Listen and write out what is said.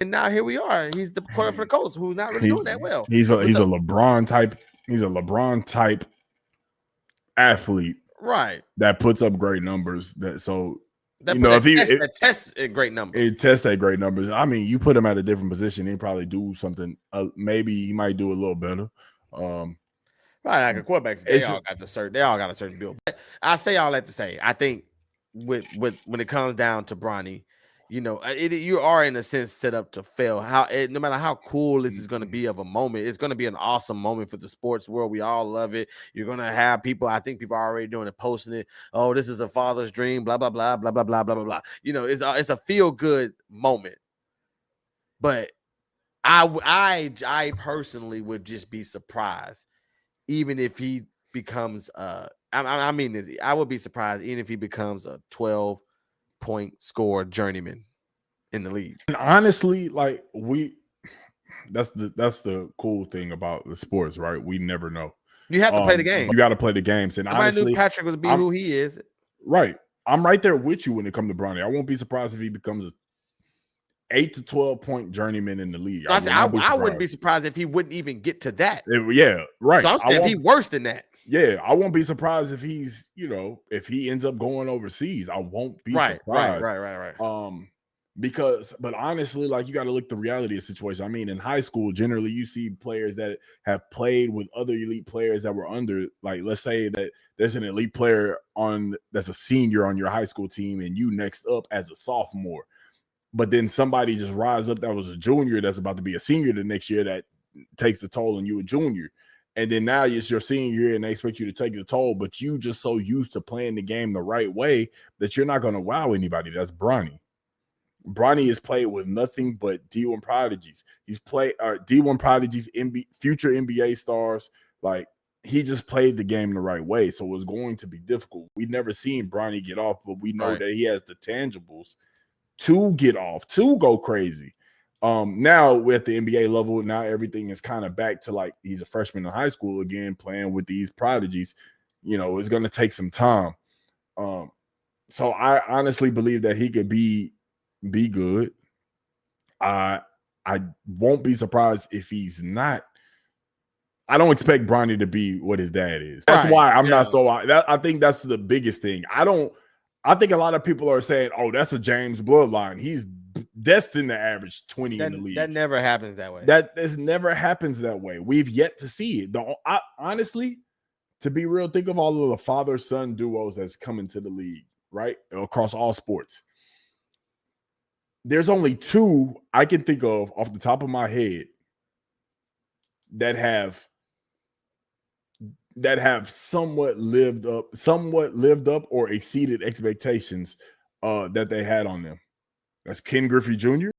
And now here we are. He's the quarterback for the Colts, who's not really doing that well. He's a LeBron type. He's a LeBron type athlete, right? That puts up great numbers. That tests great numbers. It tests at great numbers. I mean, you put him at a different position, he'd probably do something. Maybe he might do a little better. Right, like a quarterbacks, they all got a certain build. But I say all that to say, I think with when it comes down to Bronny, you are in a sense set up to fail. No matter how cool this is going to be of a moment, it's going to be an awesome moment for the sports world. We all love it. You're going to have people. I think people are already doing it, posting it. Oh, this is a father's dream. Blah blah blah blah blah blah blah blah blah. It's a feel good moment. But I personally would just be surprised, even if he becomes I would be surprised even if he becomes a 12-point score journeyman in the league. And honestly, like that's the cool thing about the sports, right? We never know. You have to play the game. You got to play the games. And honestly, knew Patrick was who he is. Right. I'm right there with you when it comes to Bronny. I won't be surprised if he becomes a 8 to 12 point journeyman in the league. I wouldn't be surprised if he wouldn't even get to that. Yeah, right. So I'm saying if he worse than that. Yeah, I won't be surprised if he's, if he ends up going overseas. I won't be surprised. Right. But honestly, like, you got to look the reality of the situation. I mean, in high school, generally you see players that have played with other elite players that were under, like, let's say that there's an elite player that's a senior on your high school team and you next up as a sophomore. But then somebody just rise up that was a junior that's about to be a senior the next year that takes the toll on you, a junior. And then now it's your senior year and they expect you to take the toll, but you just so used to playing the game the right way that you're not going to wow anybody. That's Bronny. Bronny has played with nothing but D1 prodigies. He's played D1 prodigies, future NBA stars. Like, he just played the game the right way. So it's going to be difficult. We've never seen Bronny get off, but we know that he has the tangibles to get off, to go crazy. Now with the NBA level, now everything is kind of back to like he's a freshman in high school again, playing with these prodigies. It's going to take some time. So I honestly believe that he could be good. I won't be surprised if he's not. I don't expect Bronny to be what his dad is. That's why I'm not so. I think that's the biggest thing. I think a lot of people are saying, "Oh, that's a James bloodline. He's destined to average 20 in the league." That never happens that way. This never happens that way. We've yet to see it. Honestly, to be real, think of all of the father-son duos that's come into the league, right? Across all sports. There's only 2 I can think of off the top of my head that have somewhat lived up or exceeded expectations that they had on them. That's Ken Griffey Jr.